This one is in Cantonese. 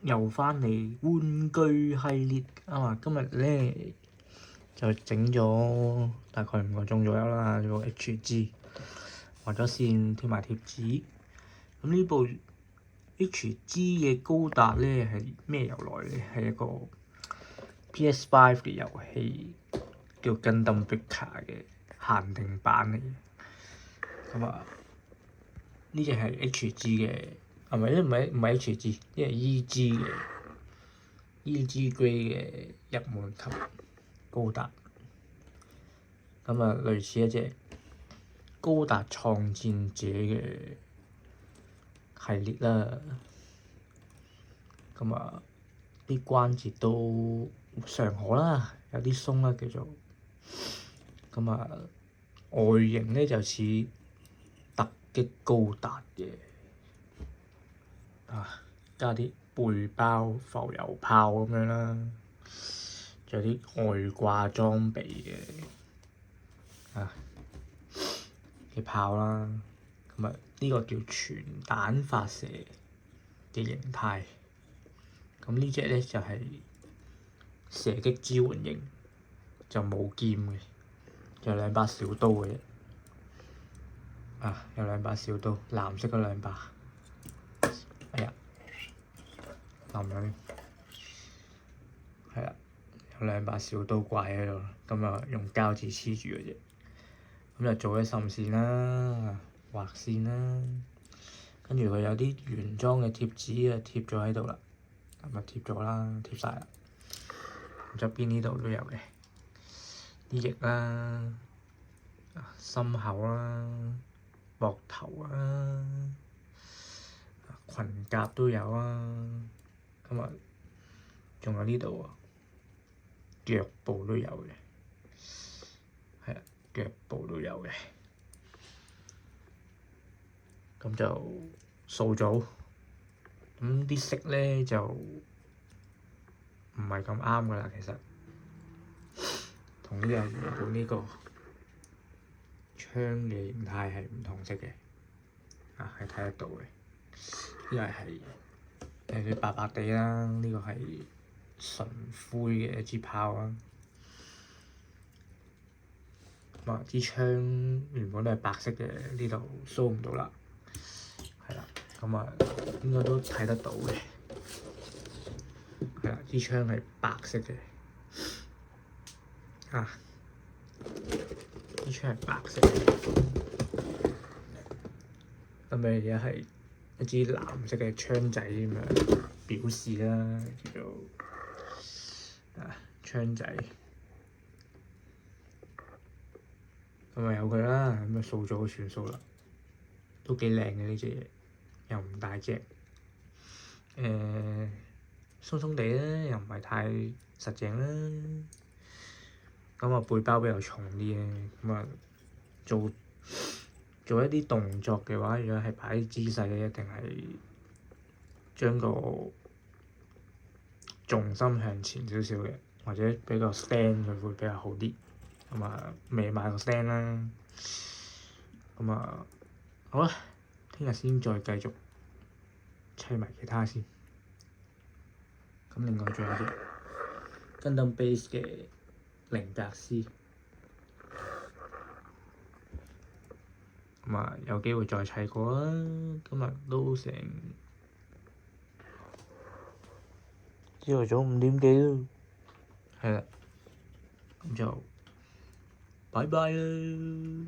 又翻嚟玩具系列啊嘛！今日咧就整咗大概5個鐘左右啦，個 HG 畫咗線貼埋貼紙。咁呢部 HG 嘅高達咧係咩由來咧？係一個 PS5 嘅遊戲叫《Gundam Breaker》嘅限定版嚟嘅。咁啊，呢隻係 HG 嘅。唔係 HG，呢係 EG 嘅 EG Grade 嘅入門級高達。咁啊，類似一隻高達創戰者嘅系列啦。咁啊，啲關節都尚可啦，有啲鬆啦叫做。咁啊，外形咧就似突擊高達嘅。加啲背包浮游炮咁樣啦，仲有啲外掛裝備嘅炮啦。咁啊，呢個叫全彈發射嘅形態。咁呢隻咧就係射擊支援型，就冇劍嘅，就有2把小刀嘅啫。有2把小刀，藍色嗰2把。哎呀！冧咗添，係啦，有2把小刀掛喺度，咁啊用膠紙黐住嘅啫。咁就做咗滲線啦，畫線啦，跟住佢有啲原裝嘅貼紙啊貼咗喺度啦，咁啊貼咗啦，貼晒啦。側邊呢度都有嘅，啲翼啦、心口啦、膊頭啦、裙甲都有啊。咁啊，仲有呢度啊，腳部都有嘅，係啊，腳部都有嘅。咁就素組，咁啲色咧就唔係咁啱噶啦，其實同呢個原本呢個槍嘅形態係唔同色嘅，係睇得到嘅。呢個係有啲白白地啦，呢個係純灰嘅一支炮啦。咁啊，支槍原本都係白色嘅，呢度 show 唔到啦，係啦。咁啊，應該都睇得到嘅，係啦，支槍係白色嘅，支槍係白色嘅。咁咪而家係一支藍色嘅槍仔咁樣表示啦，叫做槍仔。咁咪有佢啦，咁啊掃咗算數啦，都幾靚嘅呢隻嘢，又唔大隻，鬆鬆地啦，又唔係太實淨啦。咁啊背包比較重啲嘅，咁啊做一啲動作嘅話，如果係擺啲姿勢咧，一定係將個重心向前少少嘅，或者比較 stand 佢會比較好啲。咁啊，未買個 stand 啦。咁啊，好啦，聽日先再繼續砌埋其他先。咁另外仲有啲 Gundam Base 嘅零格斯。咁啊，有機會再砌過啦。今日都成朝頭早5點幾咯，係啦，咁就拜拜啦。